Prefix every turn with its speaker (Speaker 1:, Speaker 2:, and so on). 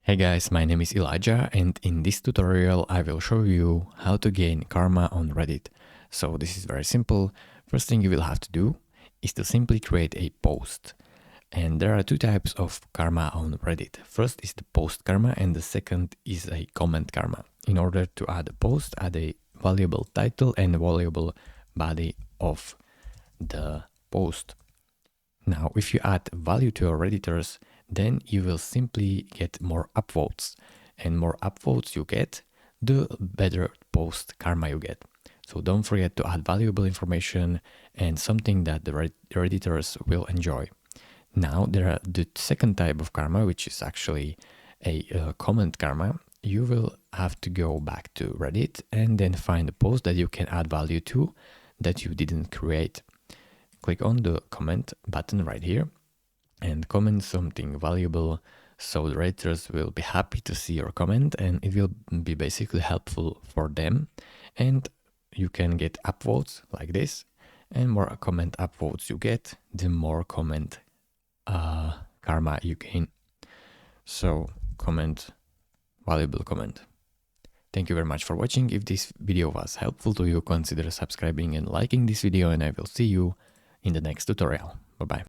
Speaker 1: Hey guys, my name is Elijah and in this tutorial I will show you how to gain karma on Reddit. So this is very simple. First thing you will have to do is to simply create a post. And there are two types of karma on Reddit. First is the post karma and the second is a comment karma. In order to add a post, add a valuable title and a valuable body of the post. Now, if you add value to your Redditors, then you will simply get more upvotes. And more upvotes you get, the better post karma you get. So don't forget to add valuable information and something that the Redditors will enjoy. Now, there are the second type of karma, which is actually a comment karma. You will have to go back to Reddit and then find a post that you can add value to that you didn't create. Click on the comment button right here and comment something valuable so the Redditors will be happy to see your comment and it will be basically helpful for them, and you can get upvotes like this, and more comment upvotes you get, the more comment karma you gain. So comment, valuable comment. Thank you very much for watching. If this video was helpful to you, consider subscribing and liking this video, and I will see you in the next tutorial. Bye bye.